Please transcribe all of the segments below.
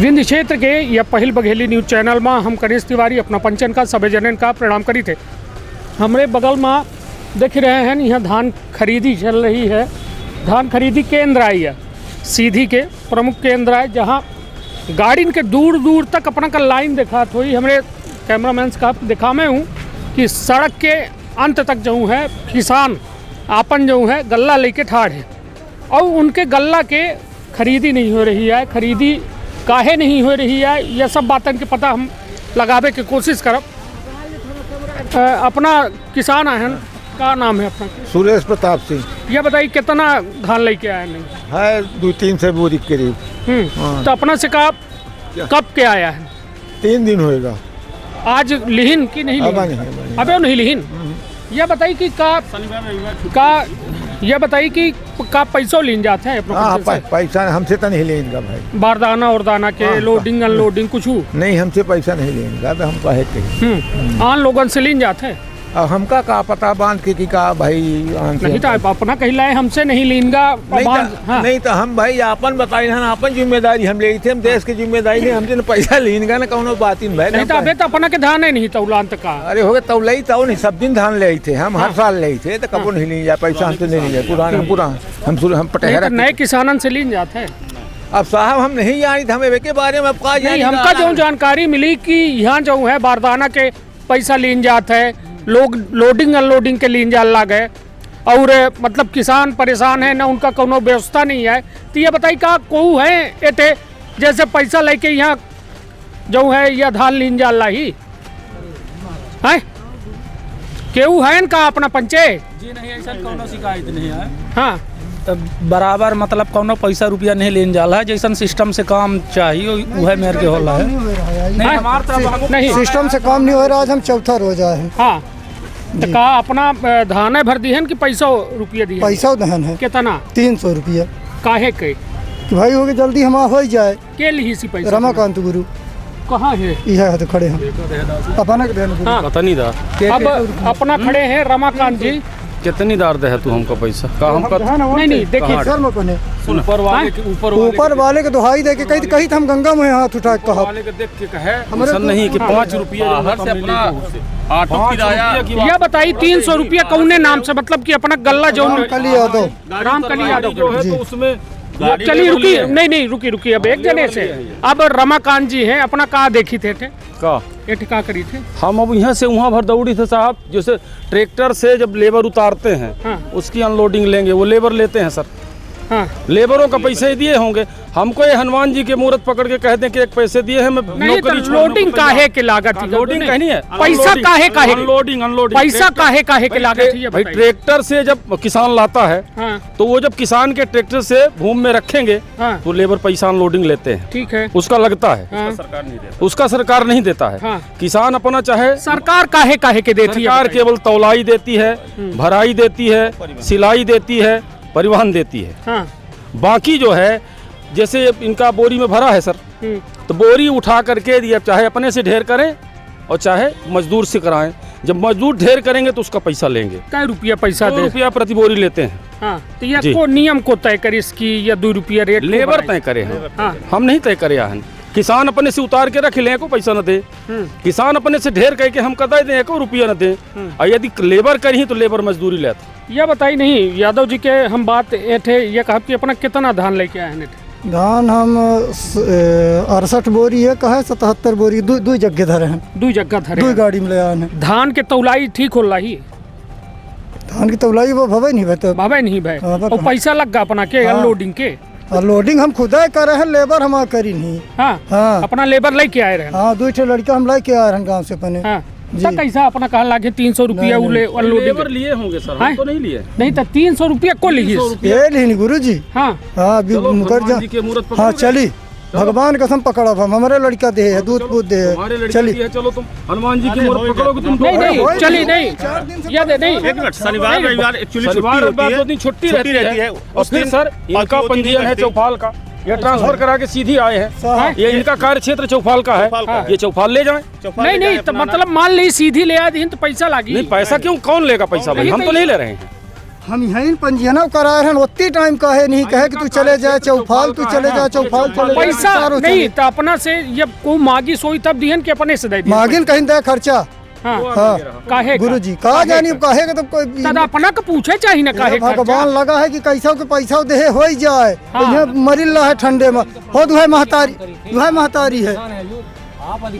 विंध्य क्षेत्र के यह पहिल बघेली न्यूज चैनल में हम गणेश तिवारी अपना पंचन का सभी जनन का प्रणाम करी थे। हमारे बगल में देख रहे हैं यहाँ धान खरीदी चल रही है। धान खरीदी केंद्र आई है, सीधी के प्रमुख केंद्र है जहाँ गाड़ी के दूर दूर तक अपना का लाइन देखा तो ही हमारे कैमरामैन का दिखा मैं हूँ कि सड़क के अंत तक जो है किसान आपन जो है गल्ला लेके ठाड़ है और उनके गल्ला के खरीदी नहीं हो रही है। खरीदी काहे नहीं हो रही है यह सब बातन के पता हम लगावे की कोशिश करब। अपना किसान आयन का नाम है अपना? सुरेश प्रताप सिंह। यह बताइए कितना धान लेके आया? नहीं है 2-3 बोरी के करीब। तो अपना से कब के आया है? 3 दिन होएगा। आज लिहिन की नहीं लिहिन? अबे नहीं लिहिन। यह बताइए कि यह बताइए कि का पैसों लीन जाते हैं? पैसा हमसे तो नहीं लेंगे भाई। बारदाना और दाना के लोडिंग अनलोडिंग कुछ नहीं, हमसे पैसा नहीं लेंगे तो हम कहे थे आन लोगन से लीन जाते हैं। अब हमका का पता बांध के कि का भाई नहीं तो अपना कहलाए हमसे नहीं लेंगा नहीं तो हम भाई अपन बताई ना, अपन जिम्मेदारी हम ले थे, हम देश की जिम्मेदारी है, हमसे पैसा लेंगा ना कौनो बात भाई। नहीं तो अबे तो अपना के धान नहीं तौलांत का। अरे हो गए तौलाई तो नहीं, सब दिन धान ले थे हम, हर साल ले थे तो कबो नहीं ले जाए पैसा हमसे नहीं ले पुराना हम पटेहरा नए किसानन से लीन जाते हैं। अब साहब हम नहीं जानी थे, हमें के बारे में हमका जो जानकारी मिली कि यहाँ जो है बारदाना के पैसा लीन जाते है, लोग लोडिंग अनलोडिंग के लीन जाल ला गए और मतलब किसान परेशान है ना, उनका कोनो व्यवस्था नहीं है। तो ये बताइए का कोऊ है एटे जैसे पैसा लेके यहाँ जो है यह धान लीन जाल ला ही है केऊ है का अपना पंचे? जी नहीं, ऐसा कोनो शिकायत नहीं है। हाँ बराबर मतलब कोनो पैसा रुपया नहीं लेन जाला है, जैसा सिस्टम से काम चाहिए वह मेरे के होला है। नहीं हमारे तरफ नहीं सिस्टम से काम नहीं हो रहा। आज हम चौथा रोज आए हैं। हाँ तो का अपना धान भर दी है कि पैसा रुपया दी? पैसा धन है कितना? 300 रुपया। काहे के कि भाई हो गए जल्दी हमारा हो जाए। के लिए सी पैसा? रमाकांत गुरु कहाँ है? यह तो खड़े हैं अपना के देन। हाँ पता नहीं था। अब अपना खड़े हैं रमाकांत जी। कितनी दार दे है तू हमको पैसा का? हमका नहीं देखिए सर में कोने ऊपर वाले के दुहाई दे के कहीं हम गंगा में हाथ उठा के कहा वाले के देख के कहे हमसे नहीं कि 5 रुपया से अपना ऑटो किराया। यह बताइए 300 रुपया कौने नाम से, मतलब कि अपना गल्ला जो कली यादव रामकली यादव जो है तो उसमें चलिए रुकी नहीं रुकी अब एक जने से। अब रमाकांत जी हैं, अपना कहाँ देखी थे का क्या करी थे? हम अब यहाँ से वहाँ भर दौड़ी थे साहब। जैसे ट्रैक्टर से जब लेबर उतारते हैं उसकी अनलोडिंग लेंगे, वो लेबर लेते हैं सर। हाँ लेबरों का पैसे दिए होंगे। हमको ये हनुमान जी के मुहूर्त पकड़ के कहते हैं कि एक पैसे दिए हैं मैं नौकरी लोडिंग काहे के लागत थी? लोडिंग कहनी है पैसा काहे अनलोडिंग पैसा काहे के लागत थी? भाई ट्रैक्टर से जब किसान लाता है तो वो जब किसान के ट्रैक्टर से भूमि में रखेंगे तो लेबर पैसा अनलोडिंग लेते हैं। ठीक है, उसका लगता है उसका सरकार नहीं देता है। किसान अपना चाहे सरकार काहे के देती है? सरकार केवल तौलाई देती है, भराई देती है, सिलाई देती है, परिवहन देती है। बाकी जो है जैसे इनका बोरी में भरा है सर, तो बोरी उठा करके दिया, चाहे अपने से ढेर करें और चाहे मजदूर से कराएं। जब मजदूर ढेर करेंगे तो उसका पैसा लेंगे। क्या रुपया पैसा? 2 रुपया प्रति बोरी लेते हैं। हाँ, तो यह को नियम को तय करे इसकी या 2 रुपया रेट लेबर तय करे हैं। हम नहीं तय करे हैं। किसान अपने से उतार के रख ले को पैसा न दे, किसान अपने से ढेर कह के हम कदा दें 1 रुपया न दे। और यदि लेबर करी तो लेबर मजदूरी लेता। यह बताई नहीं यादव जी के हम बात थे ये कहा कि अपना कितना धान लेके आए हैं? धान हम 68 बोरी है, कहा 77 बोरी दो जगह धरे हैं। 2 जगह धरे, 2 गाड़ी में ले आए हैं। धान के तौलाई ठीक हो रही? धान की तौलाई वो भवे नहीं भाई और पैसा लग गया अपना के अनलोडिंग के? लोडिंग हम खुदा कर रहे हैं, लेबर हमारा करी नहीं। हाँ अपना लेबर लेके आए रहे? हाँ 2 लड़का हम लेके आए हैं गाँव से अपने। कैसा अपना कहा लागे 300 रुपया लेबर लिए होंगे सर, हम तो नहीं लिए। नहीं तो 300 रुपया को लिए गुरु जी। हाँ हाँ चली भगवान कसम पकड़ा हमारे लड़का दे है, दूध दे चली। चलो तुम हनुमान जी की मुहूर्त पकड़ोगे तुम? नहीं चली नहीं याद है नहीं। शनिवार रविवार एक्चुअली 2 दिन छुट्टी रहती है। और फिर सर इनका पंजीयन है चौपाल का, ये ट्रांसफर करा के सीधी आए हैं। ये इनका कार्य क्षेत्र चौपाल का है, ये चौपाल ले जाएं। नहीं तो मतलब मान ली सीधी ले आए तो पैसा लगी? नहीं पैसा क्यों, कौन लेगा पैसा भाई? हम तो नहीं ले रहे हैं। हम यहीं पंजीयन कराए हैं, उतनी टाइम कहे नहीं कहे कि तू चले जाए चौफाल, तू चले जाए चौफाल, चले जाए। पैसा नहीं तो अपना से ये को मागी सोई तब दिहन के अपने से दे दिहन मागिन कहीं दे खर्चा। हाँ काहे गुरुजी कहा जानी कहे के तब कोई दादा अपना का पूछे चाहिए ना काहे भगवान लगा है कि कैसा के पैसा दे हो ही जाए। मरिल रहा है ठंडे में हो दुहाई महतारी है।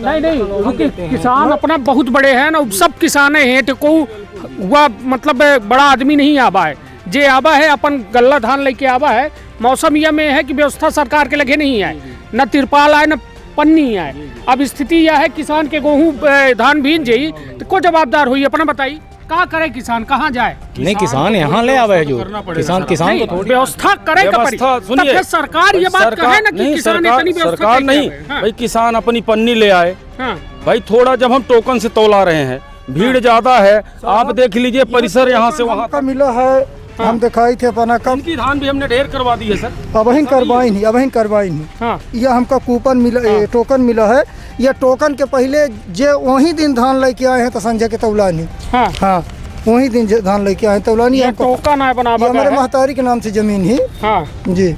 नहीं क्योंकि किसान अपना बहुत बड़े हैं ना, सब किसान हैं तो को हुआ मतलब बड़ा आदमी नहीं आवा है, जे आवा है अपन गल्ला धान लेके आवा है। मौसम यह में है कि व्यवस्था सरकार के लगे नहीं है, न तिरपाल आए न पन्नी आए। अब स्थिति यह है किसान के गेहूँ धान भीज जाई तो को जवाबदार हुई अपना बताई क्या करे किसान, कहाँ जाए? नहीं किसान यहाँ ले आवे जो किसान को थोड़ी व्यवस्था करे सुनिए सरकार ये बात कहे ना कि किसान इतनी व्यवस्था सरकार नहीं भाई, किसान अपनी पन्नी ले आए भाई। थोड़ा जब हम टोकन से तौला रहे हैं, भीड़ ज्यादा है, आप देख लीजिए परिसर यहाँ से वहाँ का मिला है। हम दिखाई थे अपना कम की धान भी हमने ढेर करवा दी है सर। अब करवाई नहीं। यह हमका कूपन मिला, टोकन मिला है। यह टोकन के पहले जे वही दिन धान लेके आए हैं तो संजय के तौला नहीं। हाँ वही दिन धान लेके आए तौला नहीं। टोकन है बना हमारे महतारी के नाम से जमीन ही। जी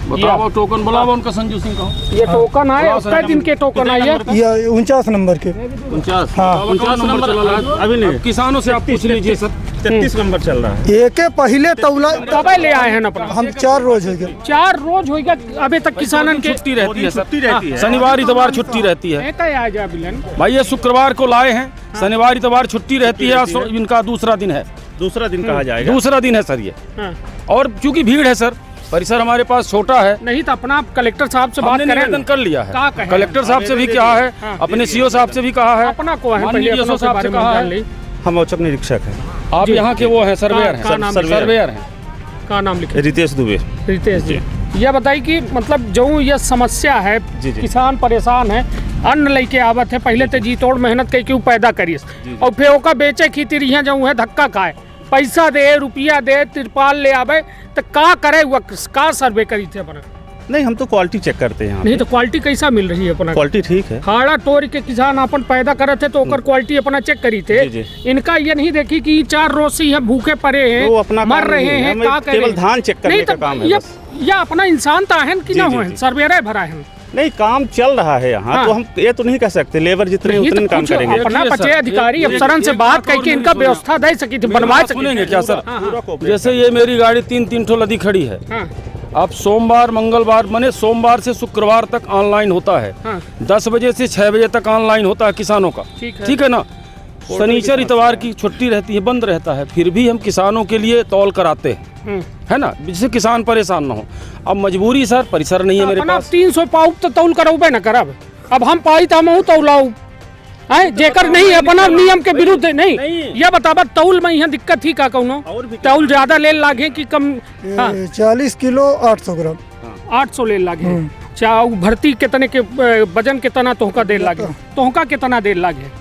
बताओ टोकन बुलाओ उनका संजू सिंह का। ये टोकन है उसका दिन के टोकन है ये 49 नंबर के 49 नंबर अभी नहीं। किसानों से आप पूछ लीजिए सर, 33 नंबर चल रहा है। एक पहले तौला कब ले आए हैं अपना? हम 4 रोज हो गए। 4 रोज हो गया अभी तक किसानन के छुट्टी रहती है सर, शनिवार इतवार छुट्टी रहती है भाई। ये शुक्रवार को लाए हैं, शनिवार इतवार छुट्टी रहती है, इनका दूसरा दिन है। दूसरा दिन कहा जाएगा, दूसरा दिन है सर ये। और चूंकि भीड़ है सर, परिसर हमारे पास छोटा है। नहीं तो अपना कलेक्टर साहब से बात निवेदन कर लिया है, कलेक्टर साहब से भी कहा है, अपने सीओ साहब से भी कहा है, अपना को है साहब से कहा है। हम औचक निरीक्षक हैं, आप यहाँ के वो हैं सर्वेयर हैं, सर्वेयर हैं। क्या नाम लिखे? रितेश दुबे। रितेश जी यह बताइए कि मतलब जो यह समस्या है, किसान परेशान है, अन्न लेके आवत है, पहले तो जी तोड़ मेहनत कई क्यों पैदा करिए और फिर ओका बेचे खीतिर यहाँ जो है धक्का खाए, पैसा दे रुपया दे तिरपाल ले आवे तो का करे का सर्वे करी थे अपना? नहीं हम तो क्वालिटी चेक करते हैं। नहीं तो क्वालिटी कैसा मिल रही है अपना? क्वालिटी ठीक है। हाड़ा तोड़ के किसान अपन पैदा करे थे तो ओकर क्वालिटी अपना चेक करी थे। इनका ये नहीं देखी कि 4 रोज से यहाँ भूखे पड़े हैं, अपना मर रहे हैं, क्या करे? केवल धान चेक करने का काम है। या अपना इंसान तो है कि ना हो, सर्वेयर भरा है। नहीं काम चल रहा है यहाँ। तो हम ये तो नहीं कह सकते लेबर जितने उतने काम करेंगे। अपना बचे अधिकारी अफसरन से बात करके इनका व्यवस्था दे सकी थी, बनवा सकेंगे क्या सर? जैसे ये मेरी गाड़ी 3 ठो लदी खड़ी है, अब सोमवार मंगलवार माने सोमवार से शुक्रवार तक ऑनलाइन होता है। 10 बजे से 6 बजे तक ऑनलाइन होता है किसानों का, ठीक है ना। शनिचर इतवार की छुट्टी रहती है, बंद रहता है, फिर भी हम किसानों के लिए तौल कराते हैं, है ना, जिससे किसान परेशान ना हो। अब मजबूरी सर, परिसर नहीं है मेरे पास। 300 पाऊ तो तौल कराऊबे न करब, अब हम पाई तो हम तौलाऊ है जेकर नहीं अपना नियम के विरुद्ध नहीं। यह बतावा तौल में यहाँ दिक्कत ही का कौनो? तौल ज्यादा ले लागे कि कम? 40 किलो 800 ग्राम 800 ले लागे। चाउ भर्ती कितने के वजन कितना तोहका देर लागे? तोहका कितना देर लागे?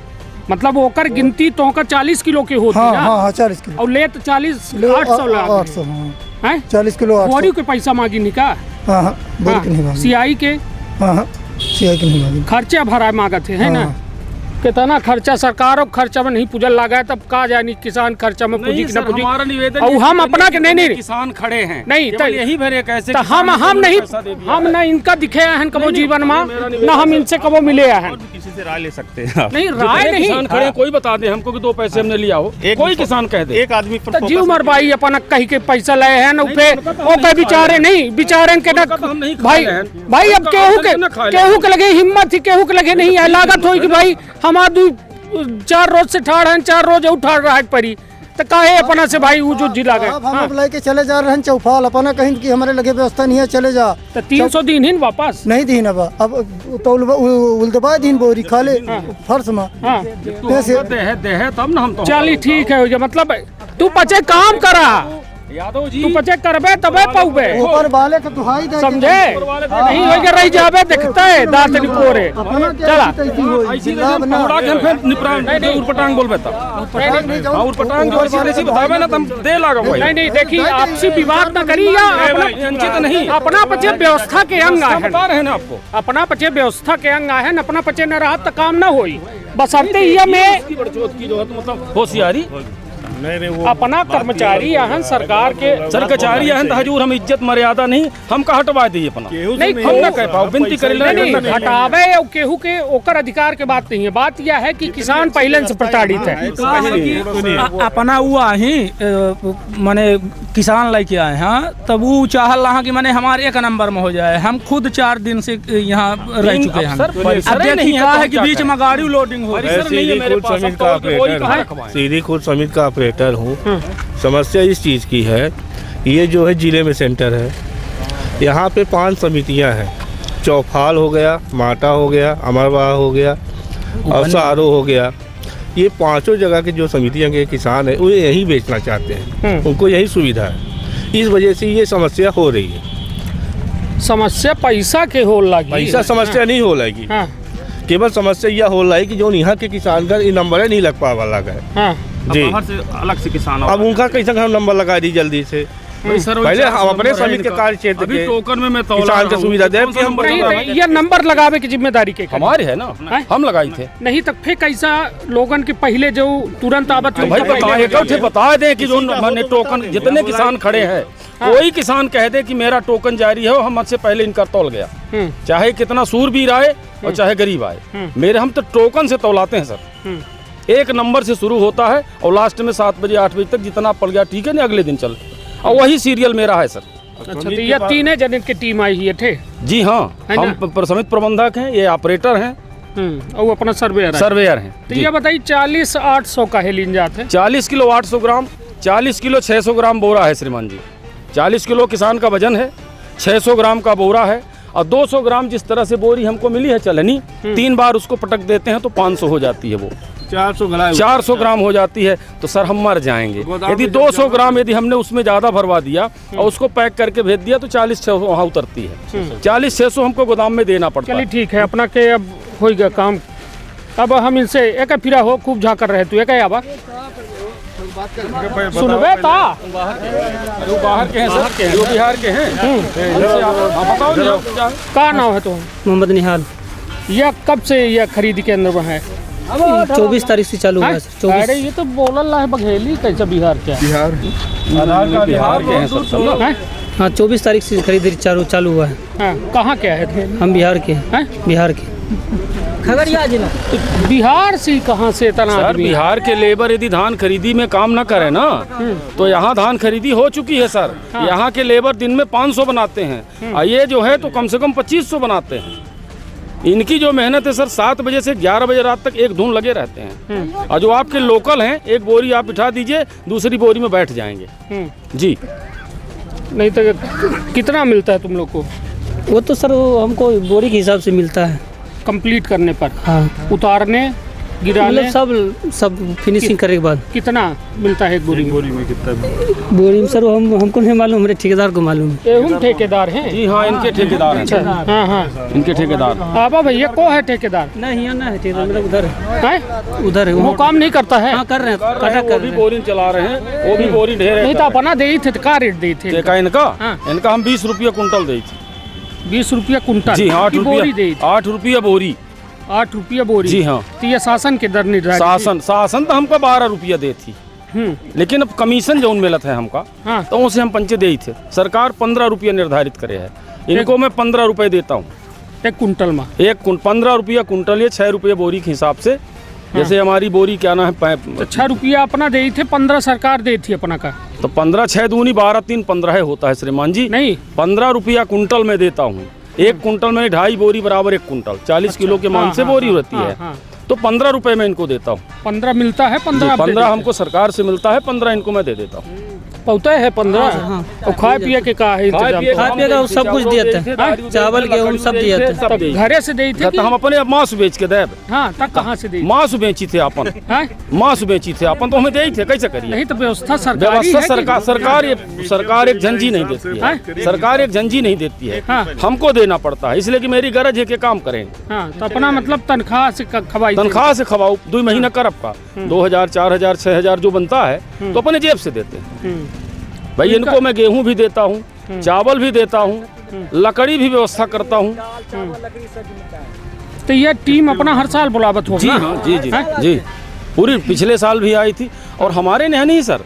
मतलब ओकर गिनती तोहका 40 किलो की होती है। हाँ 40 किलो और ले तो 40 800 800 है 40 किलो 800 के पैसा मांगी निका। सियाई के सियाई के नहीं मांगी, खर्चा भरा मांगत है ना। कितना खर्चा सरकारों खर्चा में नहीं पूजल लगा है, तब कहा जाए किसान खर्चा में पूजी ना पूजी। हमारा निवेदन और हम अपना के नहीं किसान खड़े हैं, नहीं तो यही भरे कैसे तो हम नहीं, हम ना इनका दिखे हैं कबो जीवन में, ना हम इनसे कबो मिले हैं। किसी से राय ले सकते हैं? नहीं राय नहीं, किसान खड़े कोई बता दे हमको कि 2 पैसे हमने लिया हो, कोई किसान कह दे। एक आदमी तो जी उमर भाई अपना कहीं के पैसा लाए हैं ओके बेचारे नहीं बेचारे के भाई। अब केहू के लगे हिम्मत थी, केहू के लगे नहीं है लागत हो कि भाई हमारा 4 रोज से ठाड़ हैं, 4 रोज उठाड़ रहा है परी तो काहे अपना से भाई वो जो जिला गए। हम लेके चले जा रहे हैं चौफाल अपना कहीं की हमारे लगे व्यवस्था नहीं है, चले जा तो 300 दिन ही वापस नहीं दिन। अब उल्दबा दिन बोरी खा ले फर्श में दे तब ना हम। चलिए ठीक है, मतलब तू पचे काम करा यादव जी, तू पचे करबे तबे पाऊबे, ऊपर वाले के दुहाई दे समझे नहीं होगे रह जाबे देखते है दांत निपोरे चला उरपटांग बोलबे तब उरपटांग जो ऐसी बतावे ना तुम दे लागा भाई। नहीं देखी आपसी विवाद ना करी या अपना नहीं, अपना पचे व्यवस्था के अंग है, बता रहे ना आपको, अपना पचे व्यवस्था के अंग है, अपना पचे न रहा तो काम ना होई। बस अब ये में की जो है मतलब होशियारी अपना कर्मचारी यहाँ सरकार के सर कचहरी है तो हजूर हम इज्जत मर्यादा नहीं हम का हटवा दी अपना नहीं हम ना कह पाओ विनती करे नहीं हटावे और केहू के ओकर अधिकार के बात नहीं है। बात यह है कि किसान पहले से प्रताड़ित है। अपना वो आही माने किसान लेके आए हैं तब वो चाहल रहा कि माने हमारे 1 नंबर में हो जाए। हम खुद 4 दिन से यहाँ रह चुके हैं। अब देखिए कहा है कि बीच में गाड़ी लोडिंग हो सीधी खुद समिति का ऑपरेटर हूँ। समस्या इस चीज़ की है, ये जो है जिले में सेंटर है, यहाँ पे 5 समितियाँ हैं। चौफाल हो गया, माटा हो गया, अमरवाह हो गया और सहारो हो गया। ये 5 जगह के जो समितियाँ के किसान हैं वो यही बेचना चाहते हैं, उनको यही सुविधा है। इस वजह से ये समस्या हो रही है। समस्या पैसा के हो लगी, पैसा समस्या नहीं हो लगी। केवल समस्या यह हो रहा है कि जो यहाँ के किसान का ये नंबर नहीं लग पावा लगा है जी। बाहर से अलग से किसान अब उनका कैसे हम नंबर लगा दी जल्दी से। पहले हम अपने समिति के कार्य क्षेत्र के टोकन में किसान को सुविधा दे कि हम ये नंबर लगावे की जिम्मेदारी के हमारे है ना, हम लगाई थे। नहीं तो फिर कैसा लोगन के पहले जो तुरंत आवत भाई बता दें कि जो टोकन जितने किसान खड़े हैं कोई किसान कह दे कि मेरा टोकन जारी है, हम से पहले इनका तौल गया, चाहे कितना सूरबीर आए और चाहे गरीब आए। मेरे हम तो टोकन से तौलाते हैं सर। 1 नंबर से शुरू होता है और लास्ट में 7 बजे 8 बजे तक जितना पड़ गया ठीक है ना, अगले दिन चल और वही सीरियल मेरा है सर। अच्छा तो ये 3 जन की टीम आई है थे जी हाँ, हम समिति प्रबंधक हैं, ये ऑपरेटर हैं और अपना सर्वेयर हैं। तो ये बताइए 40-800 का हेलिन जाते हैं। 40 किलो 800 ग्राम, 40 किलो 600 ग्राम बोरा है श्रीमान जी। 40 किलो किसान का वजन है, 600 ग्राम का बोरा है और 200 ग्राम जिस तरह से बोरी हमको मिली है चलनी, 3 बार उसको पटक देते हैं तो 500 हो जाती है। वो 400 ग्राम हो जाती है तो सर हम मर जाएंगे। यदि 200 ग्राम यदि हमने उसमें ज़्यादा भरवा दिया और उसको पैक करके भेज दिया तो 40-600 वहाँ उतरती है। 40-600 हमको गोदाम में देना पड़ता है। चलिए ठीक है, अपना के अब हो गया काम। अब हम इनसे एक फिरा हो खूब झाकर रहे तू एक आबा सुनबे ता बाहर के हैं सर, वो बिहार के हैं। बताओ क्या नाम है तो? मोहम्मद निहाल। यह कब से यह खरीद के अंदर है? 24 तारीख से चालू हुआ है। 24 ये तो बोल रहा है बघेली कैसा बिहार क्या? बिहार के हैं सर। हाँ 24 तारीख से खरीदारी चालू हुआ है। कहाँ क्या है? हम बिहार के हैं। बिहार के खगड़िया जिला। बिहार से कहाँ से इतना? सर बिहार के लेबर यदि धान खरीदी में काम न करे ना तो यहाँ धान खरीदी हो चुकी है सर। यहाँ के लेबर दिन में 500 बनाते हैं और ये जो है तो कम से कम 2500 बनाते हैं। इनकी जो मेहनत है सर 7 बजे से 11 बजे रात तक एक धुन लगे रहते हैं और जो आपके लोकल हैं एक बोरी आप बिठा दीजिए दूसरी बोरी में बैठ जाएंगे जी। नहीं तो कितना मिलता है तुम लोग को? वो तो सर हमको बोरी के हिसाब से मिलता है कंप्लीट करने पर। हाँ उतारने गिराने सब फिनिशिंग करने के बाद कितना मिलता है एक बोरी में कितना? बोरी में सर हमको नहीं मालूम, हमारे ठेकेदार को मालूम है। हम ठेकेदार हैं जी हाँ, इनके ठेकेदार हैं। हाँ इनके ठेकेदार। आबा भैया को है ठेकेदार? नहीं ना है ठेकेदार, मेरा उधर है। उधर है वो काम नहीं करता है? हाँ कर रहे हैं, वो भी बोरी चला रहे हैं, वो भी बोरी ढेर नहीं तो अपना दे थे क्या रेट दे थे इनका हम 20 रुपया कुंटल दे थे। 20 रुपया कुंटल जी हाँ, 8 रुपया बोरी। 8 रुपया बोरी जी हाँ। तो ये शासन के दर निर्धारित शासन तो हमको 12 रुपया देती, लेकिन अब कमीशन जो मिलत है हमका तो उसे हम पंचे दे थे। सरकार 15 रुपया निर्धारित करे है, इनको मैं 15 रुपये देता हूँ एक कुंटल में। 15 रुपया कुंटल, ये 6 रुपये बोरी के हिसाब से। जैसे हमारी बोरी क्या ना है 6 रुपया अपना दे थे, 15 सरकार दे थी अपना का। तो 15 6 दूनी 12 3 15 होता है श्रीमान जी। नहीं 15 रुपया कुंटल में देता हूँ। एक कुंटल में 2.5 बोरी बराबर 1 कुंटल, 40 किलो के मान से बोरी होती है। तो 15 रुपए में इनको देता हूँ। 15 मिलता है? 15 हमको सरकार से मिलता है, 15 इनको मैं दे देता हूँ। पौता है 15। और खाए पिए के का है इंतजाम? खाए पिए का सब कुछ दिया था, चावल गेहूं सब दिया था। घरे से दे थे? हम अपने मांस बेच के देब। हाँ तब कहाँ से दे? मांस बेची थे अपन, मांस बेची थे अपन तो हमें दे थे, कैसे करिए? नहीं तो व्यवस्था सरकार एक झंझी नहीं देती है। सरकार एक झंझी नहीं देती है, हमको देना पड़ता है, इसलिए कि मेरी गरज है कि काम करें। तो अपना मतलब तनख्वाह से खवाई? तनख्वाह से खवाओ 2 महीना कर आपका 2000 4000 6000 जो बनता है तो अपने जेब से देते हैं भाई। इनको मैं गेहूं भी देता हूँ, चावल भी देता हूँ, लकड़ी भी व्यवस्था करता हूँ। तो यह टीम अपना हर साल बुलावत होगी? जी हाँ, जी पूरी पिछले साल भी आई थी और हमारे यहाँ नहीं सर,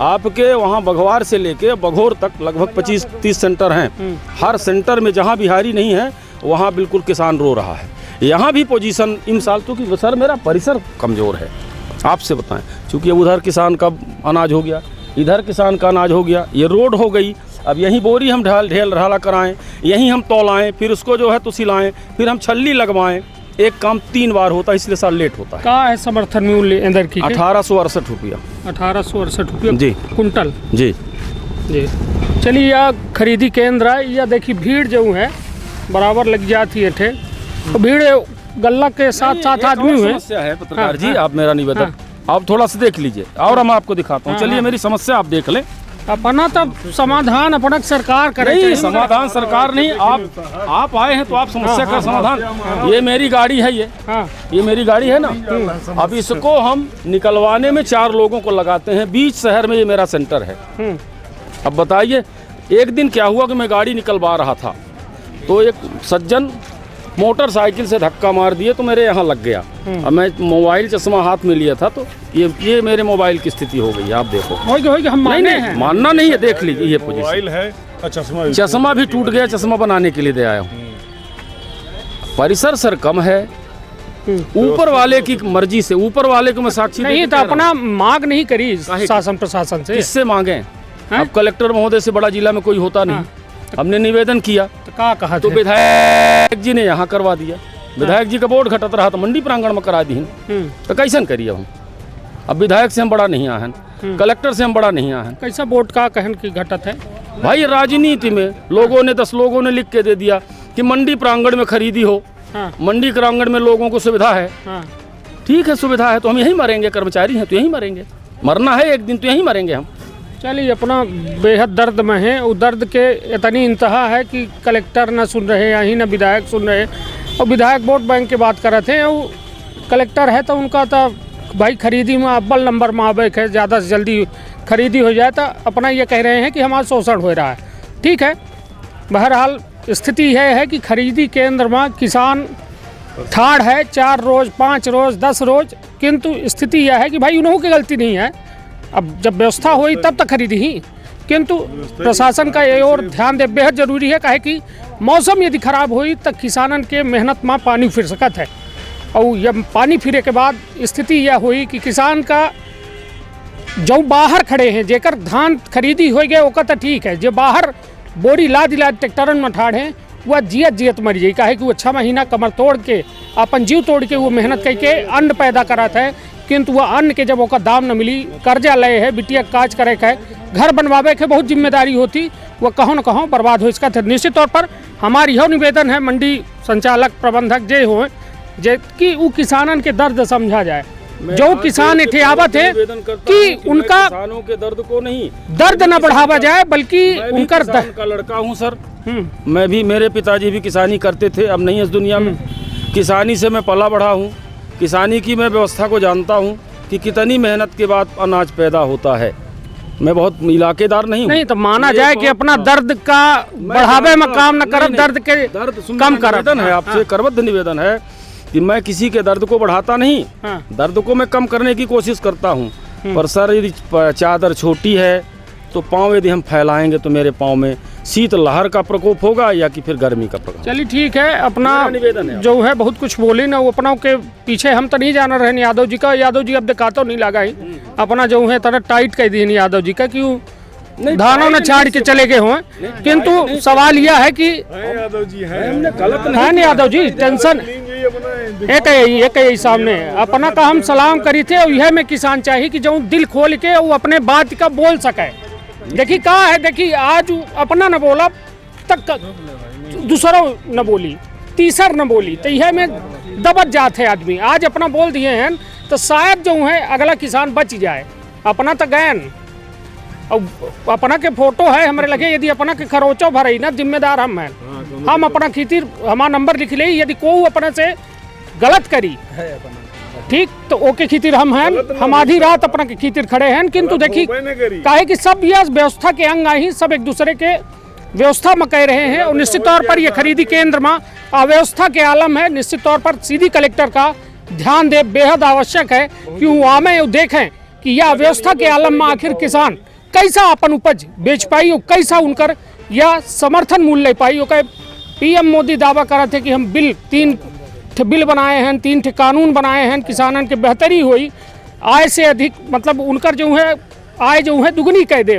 आपके वहाँ बघवार से लेके बघोर तक लगभग 25-30 सेंटर हैं। हर सेंटर में जहाँ बिहारी नहीं है वहाँ बिल्कुल किसान रो रहा है। यहाँ भी पोजीशन इन साल, क्योंकि सर मेरा परिसर कमज़ोर है, आपसे बताएं, क्योंकि उधर किसान का अनाज हो गया, इधर किसान का अनाज हो गया, ये रोड हो गई, अब यहीं बोरी हम ढेल ढाला कराएं, यहीं हम तौलाएं, फिर उसको जो है तो सिलाएं, फिर हम छल्ली लगवाएं, एक काम 3 बार होता है, इसलिए साल लेट होता है। क्या है समर्थन मूल्य अंदर की? 1868 रुपया। 1868 रुपया जी कुंटल। जी जी चलिए, यह खरीदी केंद्र है, यह देखिए भीड़ जो है बराबर लग जाती है थे, तो भीड़ गल्ला के साथ साथ आदमी हुए। समस्या है पत्रकार जी, आप मेरा निवेदन आप थोड़ा सा देख लीजिए और हम आपको दिखाता हूँ। चलिए मेरी समस्या आप देख लें। अपना तब समाधान अपना सरकार करे। नहीं, समाधान सरकार नहीं, आप आए हैं तो आप समस्या का समाधान। ये मेरी गाड़ी है, ये मेरी गाड़ी है ना, अब इसको हम निकलवाने में 4 लोगों को लगाते हैं, बीच शहर में ये मेरा सेंटर है। अब बताइए, एक दिन क्या हुआ कि मैं गाड़ी निकलवा रहा था तो एक सज्जन मोटरसाइकिल से धक्का मार दिए तो मेरे यहाँ लग गया। अब मैं मोबाइल चश्मा हाथ में लिया था तो ये मेरे मोबाइल की स्थिति हो गई, आप देखो। हम नहीं मानना नहीं है, देख लीजिए ये पोजीशन है। चश्मा भी टूट गया, चश्मा बनाने के लिए दे आया हूँ। परिसर सर कम है, ऊपर वाले की मर्जी से, ऊपर वाले को मैं साक्षी नहीं तो अपना मांग नहीं करी शासन प्रशासन से। किससे मांगे? अब कलेक्टर महोदय से बड़ा जिला में कोई होता नहीं। हमने निवेदन किया तो कहा तो विधायक जी ने यहाँ करवा दिया। विधायक जी का बोर्ड घटत रहा तो मंडी प्रांगण में करा दी, तो कैसन करिए हम? अब विधायक से हम बड़ा नहीं आहन, कलेक्टर से हम बड़ा नहीं आहन। कैसा बोर्ड का कहन की घटत है भाई? राजनीति में लोगों ने 10 लोगों ने लिख के दे दिया कि मंडी प्रांगण में खरीदी हो। मंडी प्रांगण में लोगों को सुविधा है, ठीक है सुविधा है, तो हम यहीं मरेंगे, कर्मचारी हैं तो यहीं मरेंगे, मरना है एक दिन तो यहीं मरेंगे हम। चलिए, अपना बेहद दर्द में है, वो दर्द के इतनी इंतहा है कि कलेक्टर न सुन रहे, यहीं न विधायक सुन रहे। और विधायक वोट बैंक की बात कर रहे थे, वो कलेक्टर है तो उनका तो भाई खरीदी में अव्वल नंबर में आवे है, ज़्यादा से जल्दी खरीदी हो जाए, तो अपना ये कह रहे हैं कि हमारा शोषण हो रहा है। ठीक है, बहरहाल स्थिति यह है कि खरीदी केंद्र में किसान ठाड़ है 4 रोज़ 5 रोज़ 10 रोज़, किंतु स्थिति यह है कि भाई उन्हों की गलती नहीं है। अब जब व्यवस्था हुई तब तक खरीदी ही, किंतु प्रशासन का ये और ध्यान दे बेहद जरूरी है, काहे कि मौसम यदि खराब हुई तो किसानन के मेहनत में पानी फिर सकत है। और जब पानी फिरे के बाद स्थिति यह हुई कि किसान का जो बाहर खड़े हैं, जेकर धान खरीदी हो गए ओका तो ठीक है, जो बाहर बोरी लाद ट्रैक्टरन में ठाड़ हैं वह जियत मर जाई, काहे कि वो 6 महीना कमर तोड़ के अपन जीव तोड़ के वो मेहनत करके अन्न पैदा कराता है, किंतु वह अन्न के जब ओका दाम न मिली, कर्जा लय है, बिटिया काज करे है, घर बनवावे के बहुत जिम्मेदारी होती, वह कहों न कहों बर्बाद हो। इसका निश्चित तौर पर हमारी यह निवेदन है मंडी संचालक प्रबंधक जे हो जे कि वो किसानन के दर्द समझा जाए। जो किसान इथे आवत है कि उनका किसानों के दर्द को नहीं, दर्द न बढ़ावा जाए, बल्कि उनका का लड़का हूँ सर। मैं भी, मेरे पिताजी भी किसानी करते थे, अब नहीं इस दुनिया में। किसानी से मैं पला बढ़ा हूँ, किसानी की मैं व्यवस्था को जानता हूँ कि कितनी मेहनत के बाद अनाज पैदा होता है। मैं बहुत इलाकेदार नहीं हूँ। नहीं तो माना जाए कि अपना दर्द का बढ़ावे में काम न कर, दर्द के कम कर। निवेदन है आपसे, करबद्ध निवेदन है कि मैं किसी के दर्द को बढ़ाता नहीं, दर्द को मैं कम करने की कोशिश करता हूँ। पर सर यदि चादर छोटी है तो पाँव यदि हम फैलाएंगे तो मेरे पाँव में शीत लहर का प्रकोप होगा या कि फिर गर्मी का प्रकोप। चलिए ठीक है, अपना जो है बहुत कुछ बोले ना, वो अपना के पीछे हम तो नहीं जाना रहे यादव जी का। यादव जी अब दिखाता नहीं लगा ही, अपना जो है तरह टाइट कर दिए यादव जी का, क्यों धानों ने छाड़ के चले गए हों। किंतु सवाल यह है कि यादव जी है नहीं यादव जी, टेंशन एक ही सामने अपना का हम सलाम करी थे, और यह में किसान चाहिए कि जो दिल खोल के वो अपने बात का बोल सके। देखिए कहा है, देखिए आज अपना न बोला तक दूसरों न बोली, तीसर न बोली, तो यह में दबत जाते आदमी। आज अपना बोल दिए हैं तो शायद जो है अगला किसान बच जाए। अपना तो गैन और अपना के फोटो है हमारे लगे, यदि अपना के खरोचो भरे ना जिम्मेदार हम हैं। हम अपना खीतिर हमारा नंबर लिख ले, यदि कोई अपने से गलत करी ठीक तो ओके खीतिर हम हैं, हम आधी रात अपना के खीतिर खड़े हैं। किंतु देखिए काहे कि सब यह व्यवस्था के अंग ही सब एक दूसरे के व्यवस्था में कह रहे हैं, और निश्चित तौर पर यह खरीदी केंद्र में अव्यवस्था के आलम है। निश्चित तौर पर सीधी कलेक्टर का ध्यान दे बेहद आवश्यक है कि वो आमे देखें कि यह अव्यवस्था के आलम में आखिर किसान कैसा अपन उपज बेच पाई और कैसा उनकर या समर्थन मूल्य ले पाई। ओके पीएम मोदी दावा करा थे कि हम तीन बिल बनाए हैं, 3 कानून बनाए हैं, किसानन के बेहतरी हुई, आय से अधिक मतलब उनकर जो है आय जो है दुगनी कह दे,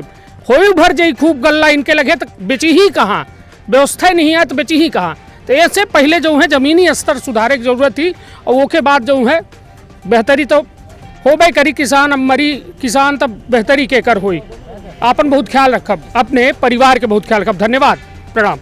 होई भर जई खूब गल्ला इनके लगे तो बेची ही कहाँ, व्यवस्था नहीं है तो बेची ही कहाँ। तो ऐसे पहले जो है ज़मीनी स्तर सुधारे की जरूरत थी और वो के बाद जो है बेहतरी तो हो भाई करी, किसान अब मरी किसान तब बेहतरी के कर हुई। आपन बहुत ख्याल रखब, अपने परिवार के बहुत ख्याल रखब। धन्यवाद, प्रणाम।